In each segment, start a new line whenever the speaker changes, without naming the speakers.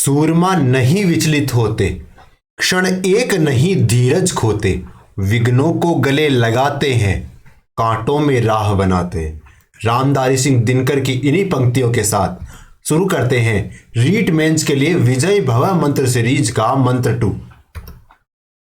सूरमा नहीं विचलित होते, क्षण एक नहीं धीरज खोते, विघ्नों को गले लगाते हैं, कांटों में राह बनाते हैं। रामधारी सिंह दिनकर की इन्हीं पंक्तियों के साथ शुरू करते हैं रीट मेंस के लिए विजय भव मंत्र सीरीज का मंत्र 2।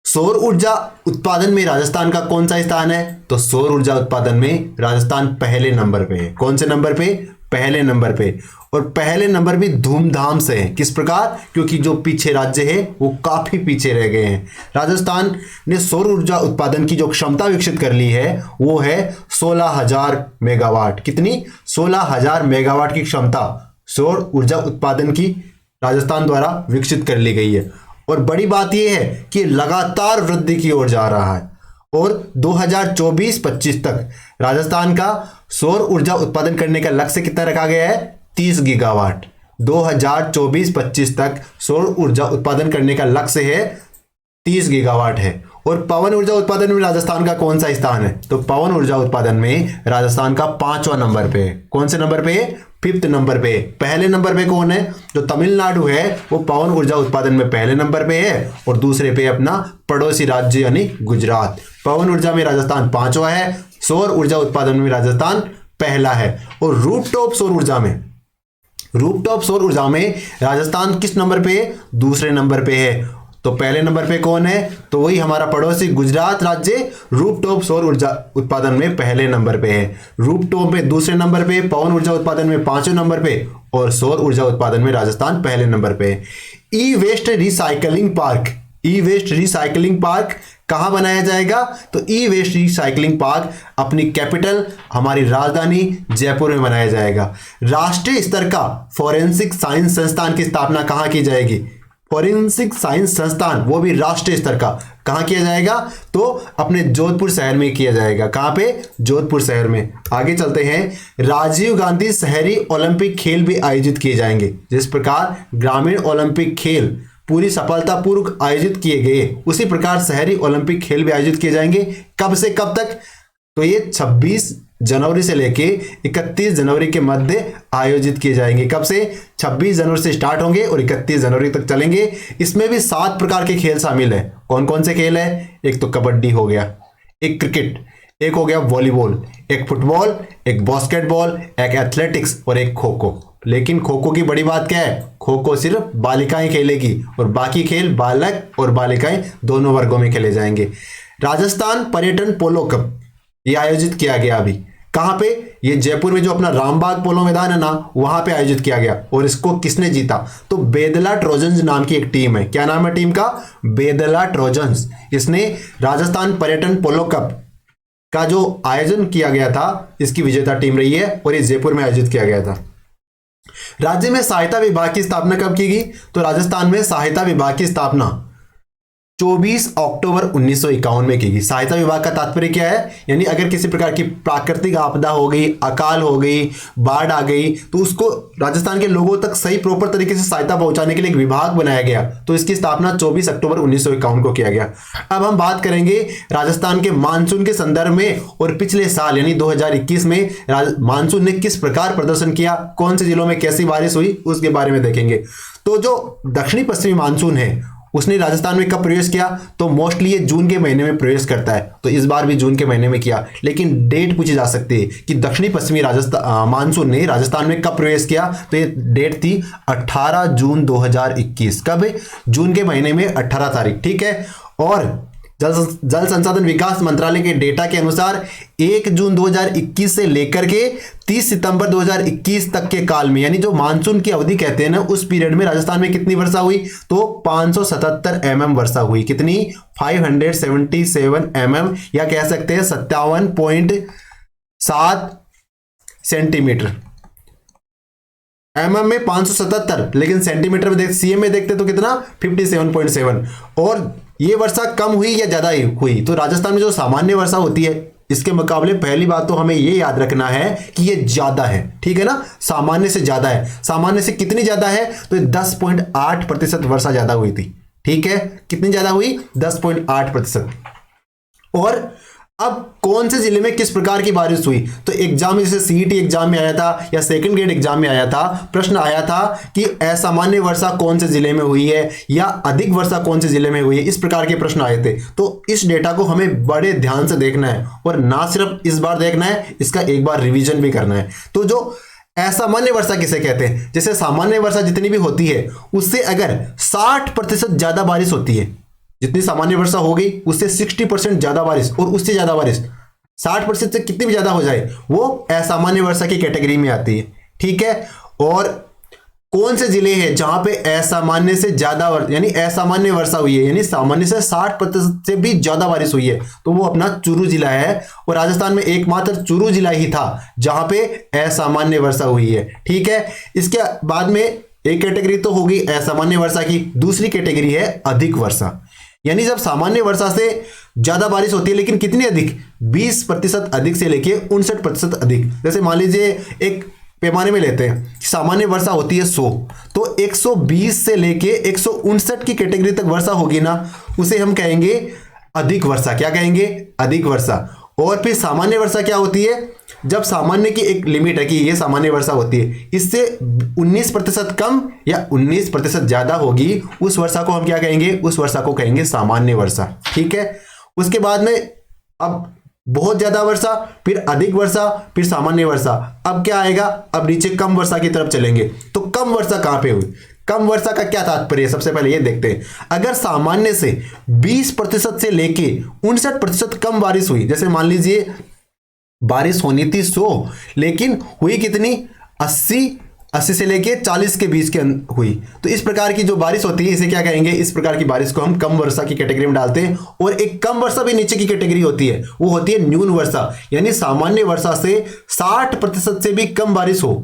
सौर ऊर्जा उत्पादन में राजस्थान का कौन सा स्थान है? तो सौर ऊर्जा उत्पादन में राजस्थान पहले नंबर पे है। कौन से नंबर पे? पहले नंबर पे। और पहले नंबर भी धूमधाम से है। किस प्रकार? क्योंकि जो पीछे राज्य है वो काफी पीछे रह गए हैं। राजस्थान ने सौर ऊर्जा उत्पादन की जो क्षमता विकसित कर ली है वो है 16,000 मेगावाट। कितनी? 16,000 मेगावाट की क्षमता सौर ऊर्जा उत्पादन की राजस्थान द्वारा विकसित कर ली गई है। और बड़ी बात यह है कि लगातार वृद्धि की ओर जा रहा है और 2024-25 तक राजस्थान का सौर ऊर्जा उत्पादन करने का लक्ष्य कितना रखा गया है? 30 गीगावाट। 2024-25 तक सौर ऊर्जा उत्पादन करने का लक्ष्य है 30 गीगावाट है। और पवन ऊर्जा उत्पादन में राजस्थान का कौन सा स्थान है? तो पवन ऊर्जा उत्पादन में राजस्थान का 5वां नंबर पे है। कौन से नंबर पे है? 5th नंबर पे। पहले नंबर पे कौन है? जो तमिलनाडु है वो पवन ऊर्जा उत्पादन में पहले नंबर पे है और दूसरे पे अपना पड़ोसी राज्य यानी गुजरात। पवन ऊर्जा में राजस्थान 5वां है, सौर ऊर्जा उत्पादन में राजस्थान पहला है। और रूफटॉप सौर ऊर्जा में राजस्थान किस नंबर पे है? दूसरे नंबर पे है। तो पहले नंबर पे कौन है? तो वही हमारा पड़ोसी गुजरात राज्य रूफटॉप सौर ऊर्जा उत्पादन में पहले नंबर पे है। रूफटॉप में दूसरे नंबर पे, पवन ऊर्जा उत्पादन में 5वें नंबर पे और सौर ऊर्जा उत्पादन में राजस्थान पहले नंबर पे है। ई वेस्ट रिसाइकलिंग पार्क कहां बनाया जाएगा? तो ई वेस्ट रिसाइकलिंग पार्क अपनी कैपिटल हमारी राजधानी जयपुर में बनाया जाएगा। राष्ट्रीय स्तर का फॉरेंसिक साइंस संस्थान की स्थापना कहां की जाएगी? फॉरेंसिक साइंस संस्थान वो भी राष्ट्रीय स्तर का कहां किया जाएगा? तो अपने जोधपुर शहर में किया जाएगा। कहां पे? जोधपुर शहर में। आगे चलते हैं। राजीव गांधी शहरी ओलंपिक खेल भी आयोजित किए जाएंगे। जिस प्रकार ग्रामीण ओलंपिक खेल पूरी सफलतापूर्वक आयोजित किए गए उसी प्रकार शहरी ओलंपिक खेल भी आयोजित किए जाएंगे। कब से कब तक? तो ये 26 जनवरी से लेके 31 जनवरी के मध्य आयोजित किए जाएंगे। कब से? 26 जनवरी से स्टार्ट होंगे और 31 जनवरी तक चलेंगे। इसमें भी 7 प्रकार के खेल शामिल है। कौन कौन से खेल है? एक तो कबड्डी हो गया, एक क्रिकेट, एक हो गया वॉलीबॉल, एक फुटबॉल, एक बास्केटबॉल, एक एथलेटिक्स और एक खो खो। लेकिन खो खो की बड़ी बात क्या है? खो खो सिर्फ बालिकाएं खेलेगी और बाकी खेल बालक और बालिकाएं दोनों वर्गों में खेले जाएंगे। राजस्थान पर्यटन पोलो कप ये आयोजित किया गया। अभी कहां पे? ये जयपुर में जो अपना रामबाग पोलो मैदान है ना वहां पे आयोजित किया गया। और इसको किसने जीता? तो बेदला ट्रोजन्स नाम की एक टीम है। क्या नाम है टीम का? बेदला ट्रोजन्स। इसने राजस्थान पर्यटन पोलो कप का जो आयोजन किया गया था इसकी विजेता टीम रही है और ये जयपुर में आयोजित किया गया था। राज्य में सहायता विभाग की स्थापना कब की गई? तो राजस्थान में सहायता विभाग की स्थापना 24 अक्टूबर 1951 में की गई। सहायता विभाग का तात्पर्य क्या है? यानी अगर किसी प्रकार की प्राकृतिक आपदा हो गई, अकाल हो गई, बाढ़ आ गई तो उसको राजस्थान के लोगों तक सही प्रॉपर तरीके से सहायता पहुंचाने के लिए एक विभाग बनाया गया। तो इसकी स्थापना 24 अक्टूबर 1951 को किया गया। अब हम बात करेंगे राजस्थान के मानसून के संदर्भ में और पिछले साल यानी 2021 में मानसून ने किस प्रकार प्रदर्शन किया, कौन से जिलों में कैसी बारिश हुई उसके बारे में देखेंगे। तो जो दक्षिणी पश्चिमी मानसून है उसने राजस्थान में कब प्रवेश किया? तो मोस्टली ये जून के महीने में प्रवेश करता है। तो इस बार भी जून के महीने में किया। लेकिन डेट पूछी जा सकती है कि दक्षिणी पश्चिमी राजस्थान मानसून ने राजस्थान में कब प्रवेश किया? तो ये डेट थी 18 जून 2021। कब? जून के महीने में 18 तारीख। ठीक है। और जल संसाधन विकास मंत्रालय के डेटा के अनुसार 1 जून 2021 से लेकर के 30 सितंबर 2021 तक के काल में यानी जो मानसून की अवधि कहते हैं ना उस पीरियड में राजस्थान में कितनी वर्षा हुई? तो 577 mm वर्षा हुई। कितनी? 577 mm या कह सकते हैं 57.7 सेंटीमीटर। mm में 577 लेकिन सेंटीमीटर में सीएम में देखते तो कितना? 57.7। और ये वर्षा कम हुई या ज्यादा हुई? तो राजस्थान में जो सामान्य वर्षा होती है इसके मुकाबले पहली बात तो हमें ये याद रखना है कि ये ज्यादा है। ठीक है ना? सामान्य से ज्यादा है। सामान्य से कितनी ज्यादा है? तो 10.8% वर्षा ज्यादा हुई थी। ठीक है। कितनी ज्यादा हुई? 10.8%। और अब कौन से जिले में किस प्रकार की बारिश हुई, तो एग्जाम में जैसे सीईटी एग्जाम में आया था या सेकंड ग्रेड एग्जाम में आया था, प्रश्न आया था कि असामान्य वर्षा कौन से जिले में हुई है या अधिक वर्षा कौन से जिले में हुई है, इस प्रकार के प्रश्न आए थे। तो इस डेटा को हमें बड़े ध्यान से देखना है और ना सिर्फ इस बार देखना है, इसका एक बार रिविजन भी करना है। तो जो असामान्य वर्षा किसे कहते हैं, जैसे सामान्य वर्षा जितनी भी होती है उससे अगर 60% ज्यादा बारिश होती है, जितनी सामान्य वर्षा हो गई उससे 60% ज्यादा बारिश और उससे ज्यादा बारिश 60% से कितनी भी ज्यादा हो जाए, वो असामान्य वर्षा की कैटेगरी में आती है। ठीक है, और कौन से जिले हैं जहां पे असामान्य से ज्यादा यानी असामान्य वर्षा हुई है, यानी सामान्य से 60% से भी ज्यादा बारिश हुई है, तो वो अपना चूरू जिला है। और राजस्थान में एकमात्र चूरू जिला ही था जहां पे असामान्य वर्षा हुई है। ठीक है, इसके बाद में एक कैटेगरी तो होगी असामान्य वर्षा की, दूसरी कैटेगरी है अधिक वर्षा, यानी जब सामान्य वर्षा से ज्यादा बारिश होती है, लेकिन कितनी अधिक, 20% अधिक से लेके 59% अधिक। जैसे मान लीजिए एक पैमाने में लेते हैं, सामान्य वर्षा होती है 100, तो 120 से लेके 159 की कैटेगरी तक वर्षा होगी ना, उसे हम कहेंगे अधिक वर्षा। क्या कहेंगे, अधिक वर्षा। और फिर सामान्य वर्षा क्या होती है, जब सामान्य की एक लिमिट है कि ये सामान्य वर्षा होती है, इससे 19% कम या 19% ज्यादा होगी, उस वर्षा को हम क्या कहेंगे, उस वर्षा को कहेंगे सामान्य वर्षा। ठीक है, उसके बाद में अब बहुत ज्यादा वर्षा, फिर अधिक वर्षा, फिर सामान्य वर्षा। अब क्या आएगा, अब नीचे कम वर्षा की तरफ चलेंगे। तो कम वर्षा कहां पे हुई, कम वर्षा का क्या तात्पर्य है, सबसे पहले ये देखते हैं। अगर सामान्य से 20% से लेके 59% कम बारिश हुई, जैसे मान लीजिए बारिश होनी थी 100, लेकिन हुई कितनी, 80 से लेके 40 के बीच के हुई, तो इस प्रकार की जो बारिश होती है इसे क्या कहेंगे, इस प्रकार की बारिश को हम कम वर्षा की कैटेगरी में डालते हैं। और एक कम वर्षा भी नीचे की कैटेगरी होती है, वो होती है न्यून वर्षा, यानी सामान्य वर्षा से 60% से भी कम बारिश हो।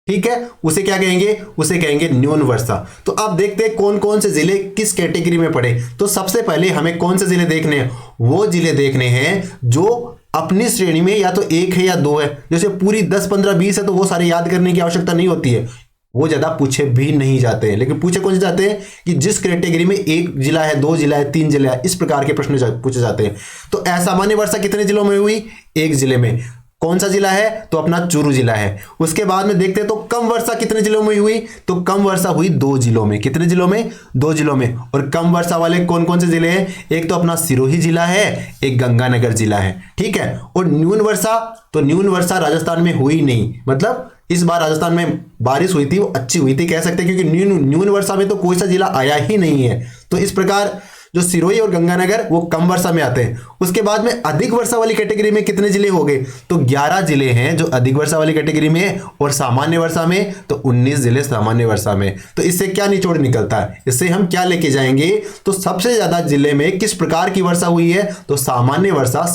ठीक है, उसे क्या कहेंगे, उसे कहेंगे न्यून वर्षा। तो अब देखते हैं कौन कौन से जिले किस कैटेगरी में पड़े। तो सबसे पहले हमें कौन से जिले देखने हैं, वो जिले देखने हैं जो अपनी श्रेणी में या तो एक है या दो है। जैसे पूरी 10, 15, 20 है तो वो सारे याद करने की आवश्यकता नहीं होती है, वो ज्यादा पूछे भी नहीं जाते हैं। लेकिन पूछे कौन से जाते हैं कि जिस कैटेगरी में एक जिला है, 2 जिला है, 3 जिला है, इस प्रकार के प्रश्न पूछे जाते हैं। तो असामान्य वर्षा कितने जिलों में हुई, एक जिले में। कौन सा जिला है, तो अपना चूरू जिला है। उसके बाद में देखते हैं तो कम वर्षा कितने जिलों में हुई, तो कम वर्षा हुई 2 जिलों में। कितने जिलों में, 2 जिलों में। और कम वर्षा वाले कौन कौन से जिले हैं, एक तो अपना सिरोही जिला है, एक गंगानगर जिला है। ठीक है, और न्यून वर्षा, तो न्यून वर्षा राजस्थान में हुई नहीं, मतलब इस बार राजस्थान में बारिश हुई थी वो अच्छी हुई थी कह सकते हैं, क्योंकि न्यून वर्षा में तो कोई सा जिला आया ही नहीं है। तो इस प्रकार जो सिरोही और गंगानगर वो कम वर्षा में आते हैं। उसके बाद में अधिक वर्षा वाली कैटेगरी में कितने जिले हो गए, तो 11 जिले हैं जो अधिक वर्षा वाली कैटेगरी में, और सामान्य वर्षा में तो 19 जिले सामान्य वर्षा में। तो इससे क्या निचोड़ निकलता है, इससे हम क्या लेके जाएंगे, तो सबसे ज्यादा जिले में किस प्रकार की वर्षा हुई है, तो सामान्य वर्षा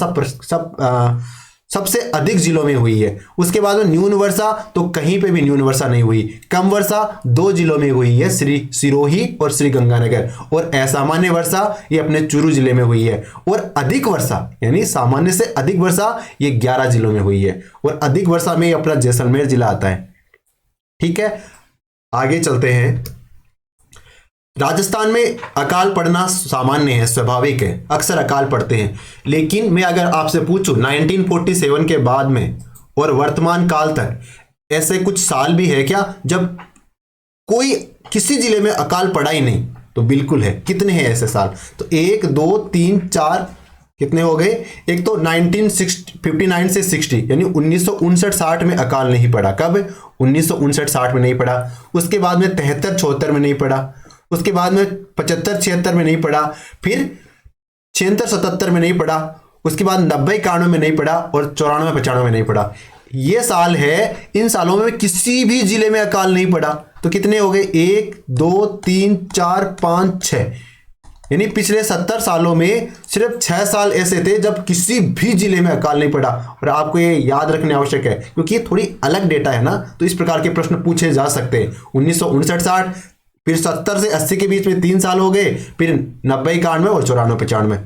सबसे अधिक जिलों में हुई है। उसके बाद में न्यून वर्षा, तो कहीं पे भी न्यून वर्षा नहीं हुई। कम वर्षा 2 जिलों में हुई है, सिरोही और श्री गंगानगर। और असामान्य वर्षा ये अपने चूरू जिले में हुई है। और अधिक वर्षा यानी सामान्य से अधिक वर्षा ये 11 जिलों में हुई है। और अधिक वर्षा में अपना जैसलमेर जिला आता है। ठीक है, आगे चलते हैं। राजस्थान में अकाल पड़ना सामान्य है, स्वाभाविक है, अक्सर अकाल पड़ते हैं। लेकिन मैं अगर आपसे पूछूं 1947 के बाद में और वर्तमान काल तक ऐसे कुछ साल भी है क्या जब कोई किसी जिले में अकाल पड़ा ही नहीं, तो बिल्कुल है। कितने हैं ऐसे साल, तो 1, 2, 3, 4 कितने हो गए। एक तो 1959 से 60 यानी 1959-60 में अकाल नहीं पड़ा। कब, 1959-60 में नहीं पड़ा। उसके बाद में 73-74 में नहीं पड़ा। उसके बाद में 75-76 में नहीं पड़ा। फिर 76-77 में नहीं पड़ा। उसके बाद 90-91 में नहीं पड़ा। और 94-95 में नहीं पड़ा। ये साल है, इन सालों में किसी भी जिले में अकाल नहीं पड़ा। तो कितने हो गए, 1, 2, 3, 4, 5, 6 यानी पिछले 70 सालों में सिर्फ 6 साल ऐसे थे जब किसी भी जिले में अकाल नहीं पड़ा। और आपको ये याद रखने आवश्यक है क्योंकि ये थोड़ी अलग डेटा है ना, तो इस प्रकार के प्रश्न पूछे जा सकते हैं। 1959-60, फिर 70 से 80 के बीच में 3 साल हो गए, फिर 90-91 और 94-95।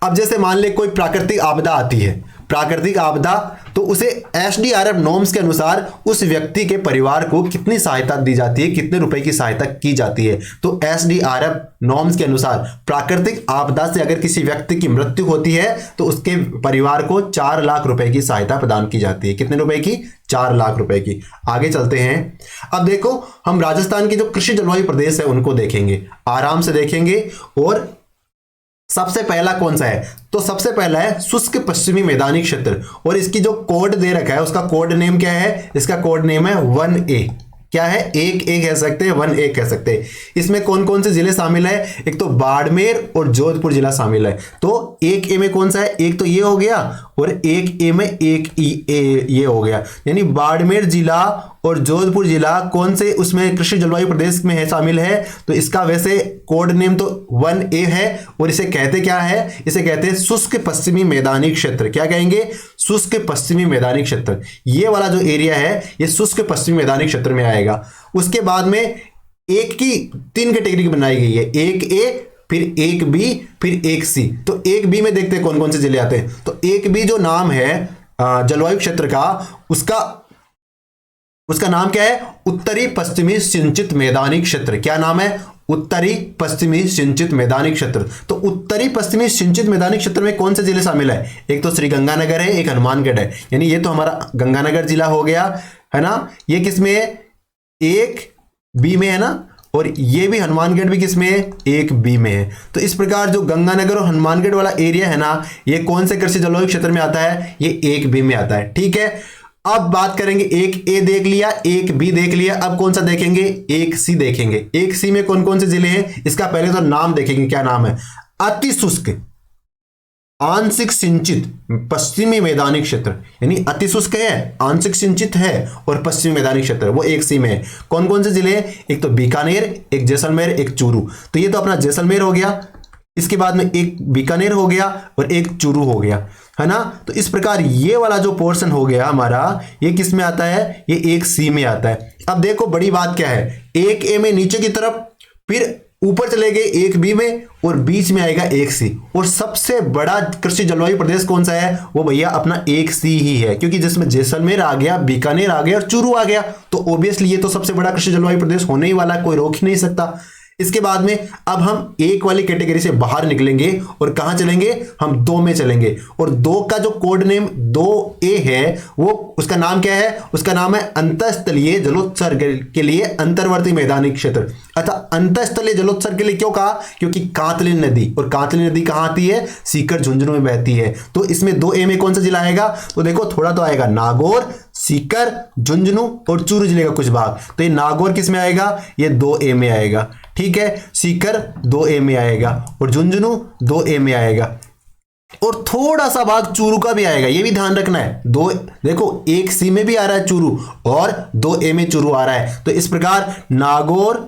अब जैसे मान ले कोई प्राकृतिक आपदा आती है, प्राकृतिक आपदा, तो उसे एसडीआरएफ नॉर्म्स के अनुसार उस व्यक्ति के परिवार को कितनी सहायता दी जाती है, कितने रुपए की सहायता की जाती है। तो एसडीआरएफ नॉर्म्स के अनुसार प्राकृतिक आपदा से अगर किसी व्यक्ति की मृत्यु होती है तो उसके परिवार को 4 लाख रुपए की सहायता प्रदान की जाती है। कितने रुपए की? 4 लाख रुपए की। आगे चलते हैं। अब देखो, हम राजस्थान के जो कृषि जलवायु प्रदेश है उनको देखेंगे, आराम से देखेंगे। और सबसे पहला कौन सा है? तो सबसे पहला है शुष्क पश्चिमी मैदानी क्षेत्र, और इसकी जो कोड दे रखा है उसका कोड नेम क्या है? इसका कोड नेम है 1A। क्या है? 1A कह सकते हैं, 1A कह सकते हैं। इसमें कौन कौन से जिले शामिल है? एक तो बाड़मेर और जोधपुर जिला शामिल है। तो 1A में कौन सा है? एक तो ये हो गया, और 1A में 1E ये हो गया, यानी बाड़मेर जिला और जोधपुर जिला कौन से उसमें कृषि जलवायु प्रदेश में है, शामिल है। तो इसका वैसे कोड नेम तो 1A है, और इसे कहते क्या है? इसे कहते हैं शुष्क पश्चिमी मैदानी क्षेत्र। क्या कहेंगे? शुष्क पश्चिमी मैदानी क्षेत्र। ये वाला जो एरिया है ये शुष्क पश्चिमी मैदानी क्षेत्र में आएगा। उसके बाद में एक की 3 कैटेगरी बनाई गई है, 1A, फिर 1B, फिर 1C। तो 1B में देखते हैं कौन कौन से जिले आते हैं। तो 1B जो नाम है जलवायु क्षेत्र का, उसका नाम क्या है? उत्तरी पश्चिमी सिंचित मैदानी क्षेत्र। क्या नाम है? उत्तरी पश्चिमी सिंचित मैदानी क्षेत्र। तो उत्तरी पश्चिमी सिंचित मैदानी क्षेत्र में कौन से जिले शामिल है? एक तो श्रीगंगानगर है, एक हनुमानगढ़ है, यानी ये तो हमारा गंगानगर जिला हो गया, है ना। ये किसमें है? 1B में है ना। और ये भी हनुमानगढ़ भी किसमें है? 1B में है। तो इस प्रकार जो गंगानगर और हनुमानगढ़ वाला एरिया है ना, ये कौन से कृषि जलवायु क्षेत्र में आता है? ये 1B में आता है। ठीक है, अब बात करेंगे, 1A देख लिया, 1B देख लिया, अब कौन सा देखेंगे? 1C देखेंगे। 1C में कौन कौन से जिले हैं? इसका पहले तो नाम देखेंगे, क्या नाम है? अति शुष्क आंशिक सिंचित पश्चिमी मैदानी क्षेत्र, यानी अति शुष्क है, आंशिक सिंचित है और पश्चिमी मैदानी क्षेत्र, वो 1C में है। कौन कौन से जिले हैं? एक तो बीकानेर, एक जैसलमेर, एक चूरू। तो ये तो अपना जैसलमेर हो गया, इसके बाद में एक बीकानेर हो गया और एक चूरू हो गया, है ना। तो इस प्रकार ये वाला जो पोर्शन हो गया हमारा, ये किस में आता है? ये 1C में आता है। अब देखो बड़ी बात क्या है, 1A में नीचे की तरफ, फिर ऊपर चले गए 1B में, और बीच में आएगा 1C। और सबसे बड़ा कृषि जलवायु प्रदेश कौन सा है? वो भैया अपना 1C ही है, क्योंकि जिसमें जैसलमेर आ गया, बीकानेर आ गया और चूरू आ गया, तो ऑब्वियसली ये तो सबसे बड़ा कृषि जलवायु प्रदेश होने ही वाला, कोई रोक ही नहीं सकता। इसके बाद में अब हम 1 वाली कैटेगरी से बाहर निकलेंगे और कहां चलेंगे? हम 2 में चलेंगे। और 2 का जो कोड नेम 2A है, वो उसका नाम क्या है? उसका नाम है अंतःस्थलीय जलोत्सर्ग के लिए अंतर्वर्ती मैदानी क्षेत्र। अतः अंतःस्थलीय जलोत्सर्ग के लिए क्यों कहा? क्योंकि कांतली नदी, और कांतली नदी कहां आती है? सीकर झुंझुनू में बहती है। तो इसमें 2A में कौन सा जिला आएगा? तो देखो थोड़ा तो आएगा, नागौर, सीकर, झुंझुनू और चूरू जिले का कुछ भाग। तो ये नागौर किस में आएगा? ये 2A में आएगा। ठीक है, सीकर 2A में आएगा और झुंझुनू 2A में आएगा, और थोड़ा सा भाग चूरू का भी आएगा, ये भी ध्यान रखना है। देखो 1C में भी आ रहा है चूरू और 2A में चूरू आ रहा है। तो इस प्रकार नागौर,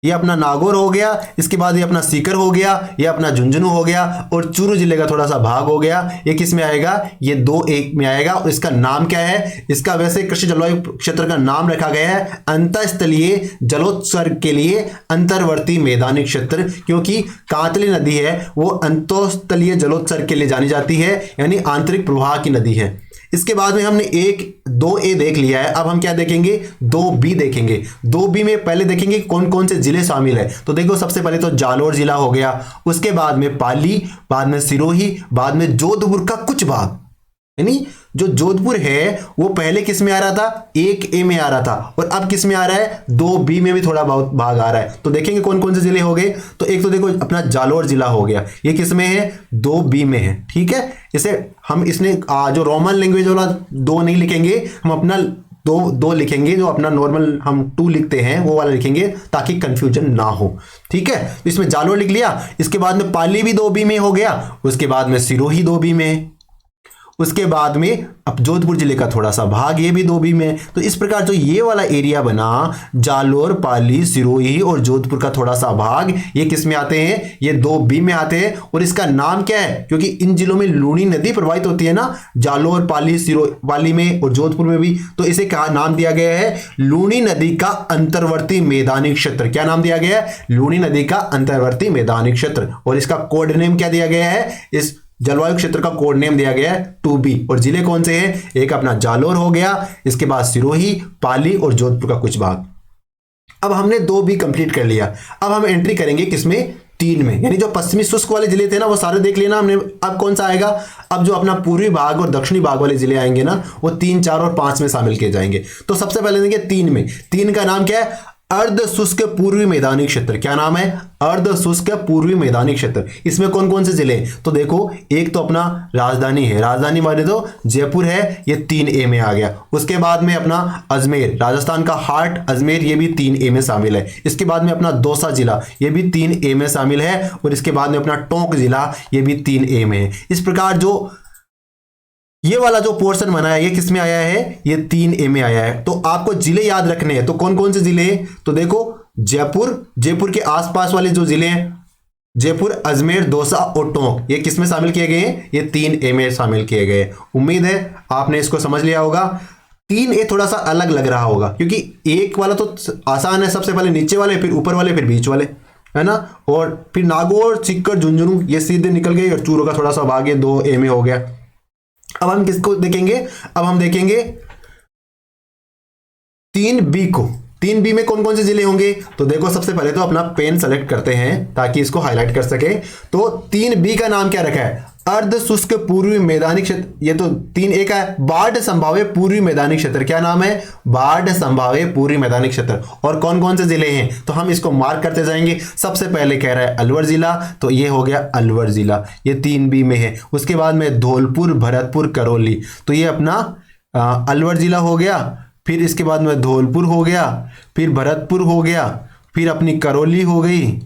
ये अपना नागौर हो गया, इसके बाद ये अपना सीकर हो गया, ये अपना झुंझुनू हो गया, और चूरू जिले का थोड़ा सा भाग हो गया। ये किस में आएगा? ये 2A में आएगा। और इसका नाम क्या है? इसका वैसे कृषि जलवायु क्षेत्र का नाम रखा गया है अंतःस्थलीय जलोत्सर्ग के लिए अंतर्वर्ती मैदानी क्षेत्र, क्योंकि कांतली नदी है वो अंतःस्थलीय जलोत्सर्ग के लिए जानी जाती है, यानी आंतरिक प्रवाह की नदी है। इसके बाद में हमने 2A देख लिया है, अब हम क्या देखेंगे? 2B देखेंगे। 2B में पहले देखेंगे कौन कौन से जिले शामिल है। तो देखो सबसे पहले तो जालोर जिला हो गया, उसके बाद में पाली, बाद में सिरोही, बाद में जोधपुर का कुछ भाग, यानी जो जोधपुर है वो पहले किस में आ रहा था? 1A में आ रहा था, और अब किस में आ रहा है? 2B में भी थोड़ा बहुत भाग आ रहा है। तो देखेंगे कौन कौन से जिले हो गए। तो एक तो देखो अपना जालोर जिला हो गया, ये किस में है? 2B में है। ठीक है, इसे हम इसने जो रोमन लैंग्वेज वाला 2 नहीं लिखेंगे, हम अपना दो लिखेंगे, जो अपना नॉर्मल हम 2 लिखते हैं वो वाला लिखेंगे, ताकि कंफ्यूजन ना हो। ठीक है, तो इसमें जालोर लिख लिया, इसके बाद में पाली भी 2B में हो गया, उसके बाद में सिरोही 2B में, उसके बाद में अब जोधपुर जिले का थोड़ा सा भाग, ये भी 2B में। तो इस प्रकार जो ये वाला एरिया बना, जालोर, पाली, सिरोही और जोधपुर का थोड़ा सा भाग, ये किस में आते हैं? ये 2B में आते हैं। और इसका नाम क्या है? क्योंकि इन जिलों में लूणी नदी प्रवाहित होती है ना, जालोर, पाली, सिरोही में और जोधपुर में भी, तो इसे क्या नाम दिया गया है? लूणी नदी का अंतर्वर्ती मैदानी क्षेत्र। क्या नाम दिया गया है? लूणी नदी का अंतर्वर्ती मैदानी क्षेत्र। और इसका कोड नेम क्या दिया गया है? इस जलवायु क्षेत्र का कोड नेम दिया गया है 2B। और जिले कौन से हैं? एक अपना जालोर हो गया, इसके बाद सिरोही, पाली और जोधपुर का कुछ भाग। अब हमने 2B कंप्लीट कर लिया। अब हम एंट्री करेंगे किसमें? 3 में, यानी जो पश्चिमी शुष्क वाले जिले थे ना वो सारे देख लेना हमने। अब कौन सा आएगा? अब जो अपना पूर्वी भाग और दक्षिणी भाग वाले जिले आएंगे ना वो 3, 4 और 5 में शामिल किए जाएंगे। तो सबसे पहले देंगे 3 में। 3 का नाम क्या है? अर्ध शुष्क पूर्वी मैदानी क्षेत्र। क्या नाम है? अर्ध शुष्क पूर्वी मैदानी क्षेत्र। इसमें कौन कौन से जिले? तो देखो, एक तो अपना राजधानी है, राजधानी माने तो जयपुर है, ये 3A में आ गया। उसके बाद में अपना अजमेर, राजस्थान का हार्ट अजमेर, ये भी 3A में शामिल है। इसके बाद में अपना दौसा जिला, ये भी 3A में शामिल है। और इसके बाद में अपना टोंक जिला, ये भी 3A में है। इस प्रकार जो ये वाला जो पोर्शन बना है ये किस में आया है? ये 3A में आया है। तो आपको जिले याद रखने हैं। तो कौन कौन से जिले हैं? तो देखो, जयपुर के आसपास वाले जो जिले हैं, जयपुर, अजमेर, दौसा और टोंक, ये किस में शामिल किए गए हैं? ये 3A में शामिल किए गए। उम्मीद है आपने इसको समझ लिया होगा। 3A थोड़ा सा अलग लग रहा होगा क्योंकि एक वाला तो आसान है, सबसे पहले नीचे वाले, फिर ऊपर वाले, फिर बीच वाले, है ना। और फिर नागौर, सीकर, झुंझुनू ये सीधे निकल गए और चूरू का थोड़ा सा भाग 2A में हो गया। अब हम किसको देखेंगे? अब हम देखेंगे 3B को। 3B में कौन कौन से जिले होंगे? तो देखो, सबसे पहले तो अपना पेन सेलेक्ट करते हैं ताकि इसको हाईलाइट कर सके। तो 3B का नाम क्या रखा है? अर्ध शुष्क पूर्वी मैदानी क्षेत्र। ये तो 3A का है, बाढ़ संभाव्य पूर्वी मैदानी क्षेत्र। क्या नाम है? बाढ़ संभाव्य पूर्वी मैदानी क्षेत्र। और कौन कौन से जिले हैं? तो हम इसको मार्क करते जाएंगे। सबसे पहले कह रहा है अलवर जिला, तो ये हो गया अलवर जिला, ये 3B में है। उसके बाद में धौलपुर, भरतपुर, करौली, तो ये अपना अलवर जिला हो गया। फिर इसके बाद में धौलपुर हो गया, फिर भरतपुर हो गया, फिर अपनी करौली हो गई,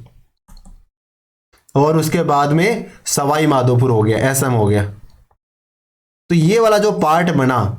और उसके बाद में सवाई माधोपुर हो गया, असम हो गया। तो ये वाला जो पार्ट बना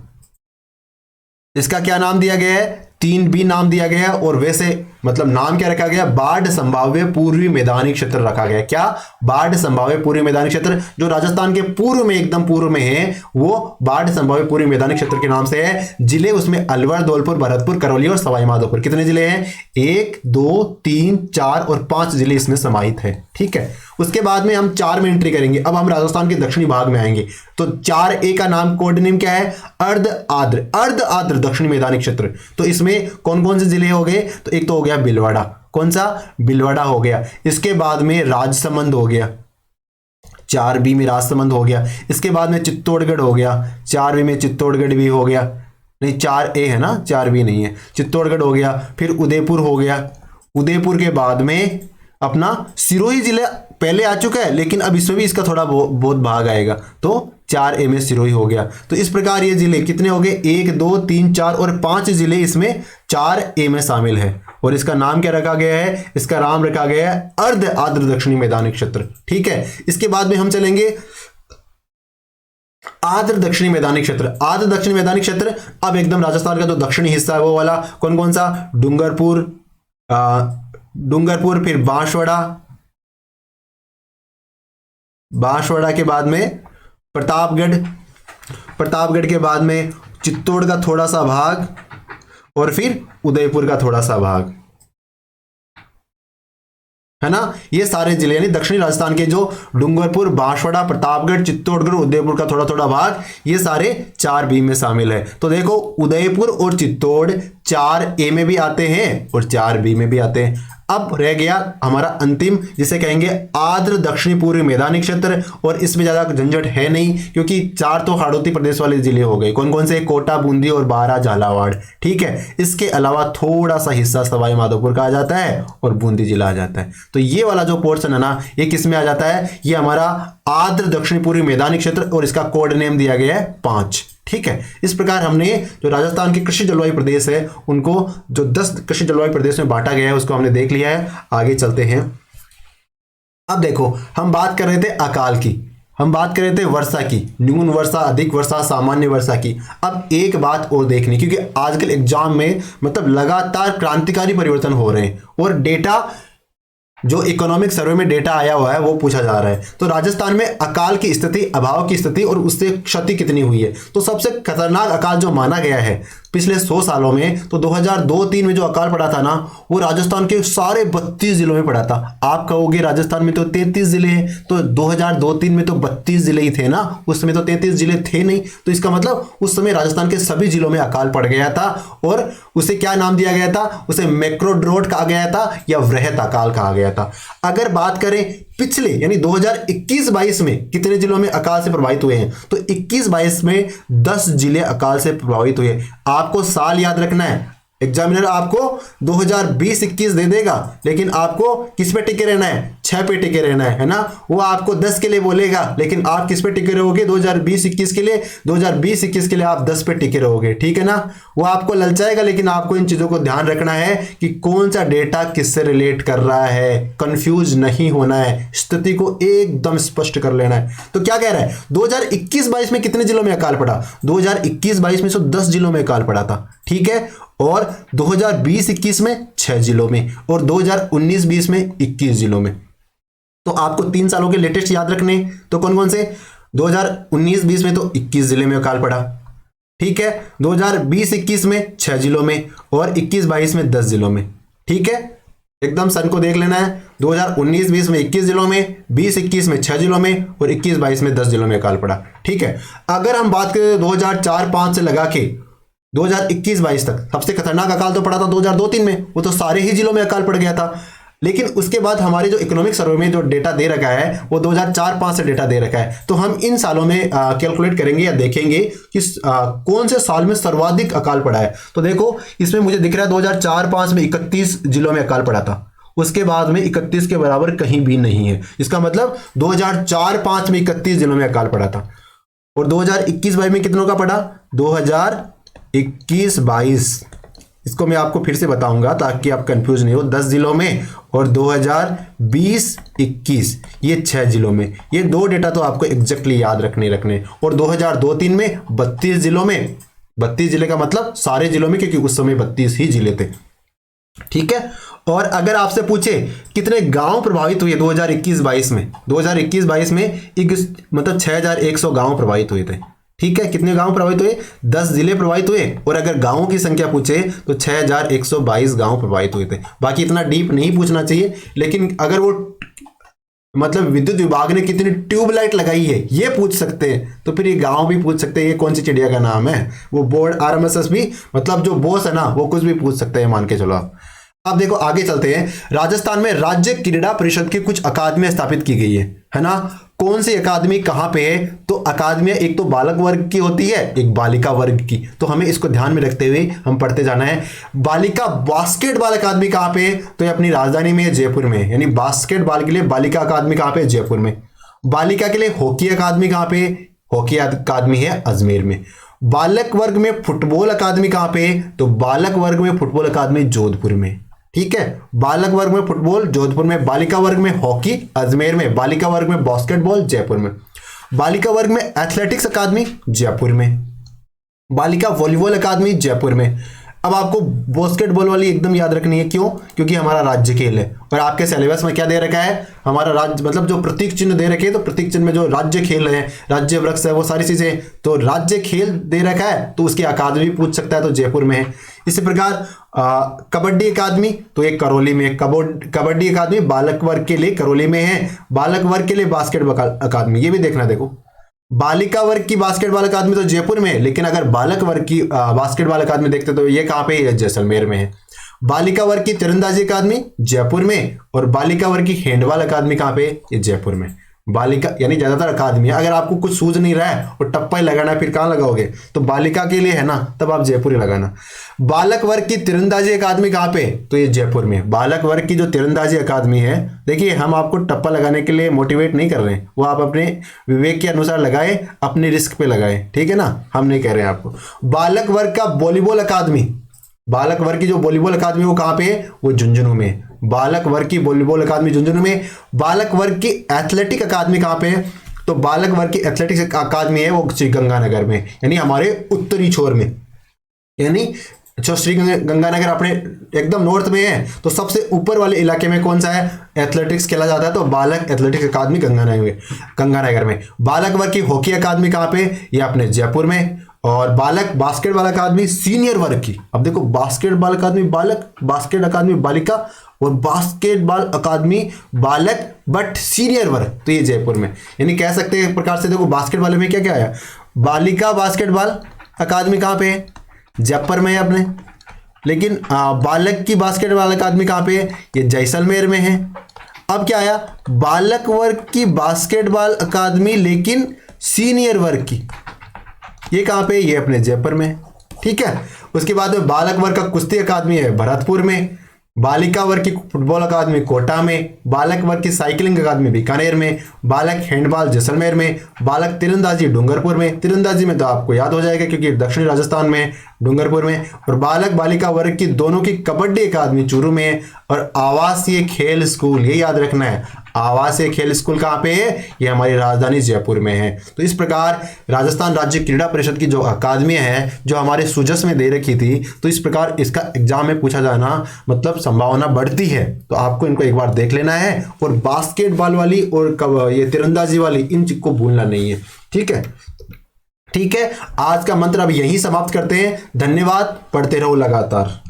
इसका क्या नाम दिया गया है? 3B नाम दिया गया है। और वैसे मतलब नाम क्या रखा गया? बाढ़ संभाव्य पूर्वी मैदानी क्षेत्र रखा गया। क्या? बाढ़ संभाव्य पूर्वी मैदानी क्षेत्र। जो राजस्थान के पूर्व में, एकदम पूर्व में है, वो बाढ़ संभाव्य पूर्वी मैदानी क्षेत्र के नाम से है। जिले उसमें अलवर, धौलपुर, भरतपुर, करौली और सवाई माधोपुर। कितने जिले हैं? 1, 2, 3, 4 और 5 जिले इसमें समाहित है। ठीक है। उसके बाद में हम 4 में एंट्री करेंगे। अब हम राजस्थान के दक्षिणी भाग में आएंगे। तो 4A का नाम, कोड नेम क्या है? अर्ध आर्द्र दक्षिणी मैदानी क्षेत्र। तो इसमें कौन कौन से जिले हो गए? तो एक तो हो गया भीलवाड़ा। कौन सा? भीलवाड़ा हो गया। इसके बाद में राजसमंद हो गया, 4B में राजसमंद हो गया। इसके बाद में चित्तौड़गढ़ हो गया, 4B में चित्तौड़गढ़ भी हो गया। नहीं, 4A है ना, 4B नहीं है। चित्तौड़गढ़ हो गया। फिर उदयपुर हो गया। उदयपुर के बाद में अपना सिरोही जिला पहले आ चुका है, लेकिन अब इसमें भी इसका थोड़ा बहुत भाग आएगा, तो 4A में सिरोही हो गया। तो इस प्रकार ये जिले कितने हो गए? 1, 2, 3, 4 और 5 जिले इसमें 4A में शामिल है। और इसका नाम क्या रखा गया है? इसका नाम रखा गया है अर्ध आर्द्र दक्षिणी मैदानी क्षेत्र। ठीक है। इसके बाद में हम चलेंगे आर्द्र दक्षिणी मैदानी क्षेत्र। आर्द्र दक्षिणी मैदानी क्षेत्र अब एकदम राजस्थान का जो दक्षिणी हिस्सा है वो वाला कौन कौन सा? डूंगरपुर, फिर बांसवाड़ा के बाद में प्रतापगढ़ के बाद में चित्तौड़ का थोड़ा सा भाग और फिर उदयपुर का थोड़ा सा भाग, है ना। ये सारे जिले यानी दक्षिणी राजस्थान के जो डूंगरपुर, बांसवाड़ा, प्रतापगढ़, चित्तौड़गढ़, उदयपुर का थोड़ा थोड़ा भाग, ये सारे 4B में शामिल है। तो देखो, उदयपुर और चित्तौड़ 4A में भी आते हैं और 4B में भी आते हैं। अब रह गया हमारा अंतिम, जिसे कहेंगे आर्द्र दक्षिणी पूर्वी मैदानी क्षेत्र। और इसमें ज्यादा झंझट है नहीं क्योंकि 4 तो हाड़ौती प्रदेश वाले जिले हो गए। कौन कौन से? कोटा, बूंदी और बारां, झालावाड़। ठीक है। इसके अलावा थोड़ा सा हिस्सा सवाई माधोपुर का आ जाता है और बूंदी जिला आ जाता है। तो ये वाला जो पोर्शन है ना, ये किस में आ जाता है? ये हमारा आर्द्र दक्षिणी पूर्वी मैदानी क्षेत्र, और इसका कोड नेम दिया गया है 5। ठीक है। इस प्रकार हमने जो राजस्थान के कृषि जलवायु प्रदेश है उनको जो 10 कृषि जलवायु प्रदेश में बांटा गया है उसको हमने देख लिया है। आगे चलते हैं। अब देखो, हम बात कर रहे थे अकाल की, हम बात कर रहे थे वर्षा की, न्यून वर्षा, अधिक वर्षा, सामान्य वर्षा की। अब एक बात और देखनी, क्योंकि आजकल एग्जाम में मतलब लगातार क्रांतिकारी परिवर्तन हो रहे हैं और डेटा जो इकोनॉमिक सर्वे में डेटा आया हुआ है वो पूछा जा रहा है। तो राजस्थान में अकाल की स्थिति, अभाव की स्थिति और उससे क्षति कितनी हुई है। तो सबसे खतरनाक अकाल जो माना गया है पिछले 100 सालों में, तो 2002-3 में जो अकाल पड़ा था ना, वो राजस्थान के सारे 32 जिलों में पड़ा था। आप कहोगे राजस्थान में तो 33 जिले हैं, तो 2002-3 में तो 32 जिले ही थे ना, उस समय तो 33 जिले थे नहीं। तो इसका मतलब उस समय राजस्थान के सभी जिलों में अकाल पड़ गया था, और उसे क्या नाम दिया गया था? उसे मैक्रो ड्रॉट कहा गया था या वृहत अकाल कहा गया था। अगर बात करें पिछले यानी 2021-22 में कितने जिलों में अकाल से प्रभावित हुए हैं, तो 21-22 में 10 जिले अकाल से प्रभावित हुए। आपको साल याद रखना है, एग्जामिनर आपको 2020-21 दे देगा, लेकिन आपको किस पे टिके रहना है? 6 पे टिके रहना है ना। वो आपको 10 के लिए बोलेगा, लेकिन आप किस पे टिके रहोगे? 2020-21 के लिए, 2020-21 के लिए आप 10 पे टिके रहोगे, ठीक है ना। वो आपको ललचाएगा, लेकिन आपको इन चीजों को ध्यान रखना है कि कौन सा डेटा किससे रिलेट कर रहा है, कंफ्यूज नहीं होना है, स्थिति को एकदम स्पष्ट कर लेना है। तो क्या कह रहा है, 2021-22 में कितने जिलों में अकाल पड़ा? 2021-22 में 10 जिलों में अकाल पड़ा था, ठीक है। और 2020-21 में 6 जिलों में, और 2019-20 में 21 जिलों में। तो आपको 3 सालों के लेटेस्ट याद रखने, तो कौन कौन से? 2019-20 में तो 21 जिले में अकाल पड़ा, ठीक है। 2020-21 में 6 जिलों में, और 21-22 में 10 जिलों में, ठीक है। एकदम सन को देख लेना है, 2019-20 में 21 जिलों में, 20-21 में 6 जिलों में, और 21-22 में 10 जिलों में अकाल पड़ा, ठीक है। अगर हम बात करें 2004-5 से लगा के 2021-22 तक, सबसे खतरनाक अकाल तो पड़ा था 2002-3 में, वो तो सारे ही जिलों में अकाल पड़ गया था। लेकिन उसके बाद हमारे जो इकोनॉमिक सर्वे में जो डेटा दे रखा है, वो 2004-5 से डेटा दे रखा है। तो हम इन सालों में कैलकुलेट करेंगे या देखेंगे कि कौन से साल में सर्वाधिक अकाल पड़ा है। तो देखो, इसमें मुझे दिख रहा है 2004-5 में 31 जिलों में अकाल पड़ा था, उसके बाद में 31 के बराबर कहीं भी नहीं है। इसका मतलब 2004-5 में 31 जिलों में अकाल पड़ा था, और 2021-22 में कितनों का पड़ा? 2021-22, इसको मैं आपको फिर से बताऊंगा ताकि आप कंफ्यूज नहीं हो। 10 जिलों में, और 2020-21 ये 6 जिलों में। ये 2 डेटा तो आपको एग्जैक्टली याद रखने। और 2002-3 में 32 जिलों में, 32 जिले का मतलब सारे जिलों में, क्योंकि उस समय 32 ही जिले थे, ठीक है। और अगर आपसे पूछे कितने गांव प्रभावित हुए 2021-22 में, 2021-22 में मतलब 6100 गांव प्रभावित हुए थे, ठीक है। कितने गांव प्रभावित हुए? 10 जिले प्रभावित हुए। और अगर गांवों की संख्या पूछे तो 6122 गांव प्रभावित हुए थे। बाकी इतना डीप नहीं पूछना चाहिए, लेकिन अगर वो मतलब विद्युत विभाग ने कितनी ट्यूबलाइट लगाई है ये पूछ सकते हैं, तो फिर ये गांव भी पूछ सकते हैं ये कौन सी चिड़िया का नाम है। वो बोर्ड RMSS भी, मतलब जो बॉस है ना, वो कुछ भी पूछ सकते हैं, मान के चलो आप। अब देखो आगे चलते हैं। राजस्थान में राज्य क्रीड़ा परिषद की कुछ अकादमियां स्थापित की गई है ना। कौन सी अकादमी कहां पे है? तो अकादमियां एक तो बालक वर्ग की होती है, एक बालिका वर्ग की। तो हमें इसको ध्यान में रखते हुए हम पढ़ते जाना है। बालिका बास्केटबॉल अकादमी कहां पे है? तो ये अपनी राजधानी में है, जयपुर में, यानी बास्केटबॉल के लिए बालिका अकादमी कहां पे है? जयपुर में। बालिका के लिए हॉकी अकादमी कहां पे? हॉकी अकादमी है अजमेर में। बालक वर्ग में फुटबॉल अकादमी कहां पे? तो बालक वर्ग में फुटबॉल अकादमी जोधपुर में, ठीक है। बालक वर्ग में फुटबॉल जोधपुर में, बालिका वर्ग में हॉकी अजमेर में, बालिका वर्ग में बास्केटबॉल जयपुर में, बालिका वर्ग में एथलेटिक्स अकादमी जयपुर में, बालिका वॉलीबॉल अकादमी जयपुर में। अब आपको बास्केटबॉल वाली एकदम याद रखनी है, क्यों? क्योंकि हमारा राज्य खेल है, और आपके सिलेबस में क्या दे रखा है? हमारा राज्य मतलब जो प्रतीक चिन्ह दे रखे हैं, तो प्रतीक चिन्ह में जो राज्य खेल है, राज्य वृक्ष है, वो सारी चीजें, तो राज्य खेल दे रखा है, तो उसकी अकादमी पूछ सकता है, तो जयपुर में है। इसी प्रकार कबड्डी अकादमी, तो एक करौली में, कबड्डी अकादमी बालक वर्ग के लिए करौली में है, बालक वर्ग के लिए बास्केटबॉल अकादमी, ये भी देखना। देखो, बालिका वर्ग की बास्केटबॉल अकादमी तो जयपुर में है, लेकिन अगर बालक वर्ग की बास्केटबॉल अकादमी देखते तो ये कहां पे है? जैसलमेर में है। बालिका वर्ग की तीरंदाजी अकादमी जयपुर में, और बालिका वर्ग की हैंडबॉल अकादमी कहां पे? ये जयपुर में। बालिका यानी ज्यादातर अकादमी, अगर आपको कुछ सूझ नहीं रहा है और टप्पा ही लगाना है, फिर कहां लगाओगे? तो बालिका के लिए है ना, तब आप जयपुर ही लगाना। बालक वर्ग की तीरंदाजी अकादमी कहां पे? तो ये जयपुर में। बालक वर्ग की जो तीरंदाजी अकादमी है, देखिए हम आपको टप्पा लगाने के लिए मोटिवेट नहीं कर रहे हैं, वो आप अपने विवेक के अनुसार लगाए, अपने रिस्क पे लगाए, ठीक है ना, हम नहीं कह रहे हैं आपको। बालक वर्ग का वॉलीबॉल अकादमी, बालक वर्ग की जो वॉलीबॉल अकादमी वो कहां पे है? वो झुंझुनू में। बालक वर्ग की वॉलीबॉल अकादमी झुंझुनू में। बालक वर्ग की एथलेटिक अकादमी कहां पे है? तो बालक वर्ग की एथलेटिक्स अकादमी है वो श्री गंगानगर में, यानी हमारे उत्तरी छोर में, यानी जो श्री गंगानगर अपने एकदम नॉर्थ में है, तो सबसे ऊपर वाले इलाके में कौन सा है? एथलेटिक्स खेला जाता है, तो बालक एथलेटिक्स अकादमी गंगानगर में। बालक वर्ग की हॉकी अकादमी कहां पे? ये अपने जयपुर में। और बालक बास्केटबॉल अकादमी सीनियर वर्ग की, अब देखो बास्केटबॉल अकादमी बालक, बास्केट अकादमी बालिका और बास्केटबॉल अकादमी बालक बट सीनियर वर्ग, तो ये जयपुर में, यानी कह सकते हैं एक प्रकार से। देखो बास्केटबॉल में क्या क्या आया, बालिका बास्केटबॉल अकादमी कहाँ पे है, जयपुर में है अपने, लेकिन बालक की बास्केटबॉल अकादमी कहाँ पे है, ये जैसलमेर में है। अब क्या आया, बालक वर्ग की बास्केटबॉल अकादमी लेकिन सीनियर वर्ग की, ये कहाँ पे, ये अपने जयपुर में, ठीक है। उसके बाद में बालक वर्ग का कुश्ती अकादमी है भरतपुर में, बालिका वर्ग की फुटबॉल अकादमी कोटा में, बालक वर्ग की साइकिलिंग अकादमी बीकानेर में, बालक हैंडबॉल जैसलमेर में, बालक तीरंदाजी डूंगरपुर में, तीरंदाजी में तो आपको याद हो जाएगा क्योंकि दक्षिणी राजस्थान में, डूंगरपुर में, और बालक बालिका वर्ग की दोनों की कबड्डी अकादमी चूरू में, और आवासीय खेल स्कूल, ये याद रखना है, आवासीय खेल स्कूल कहाँ पे है, ये हमारी राजधानी जयपुर में है। तो इस प्रकार राजस्थान राज्य क्रीड़ा परिषद की जो अकादमियां हैं जो हमारे सुजस में दे रखी थी, तो इस प्रकार इसका एग्जाम में पूछा जाना मतलब संभावना बढ़ती है, तो आपको इनको एक बार देख लेना है। और बास्केटबॉल वाली और ये तीरंदाजी वाली, इन चीज को भूलना नहीं है, ठीक है। ठीक है, आज का मंत्र अब यहीं समाप्त करते हैं। धन्यवाद, पढ़ते रहो लगातार।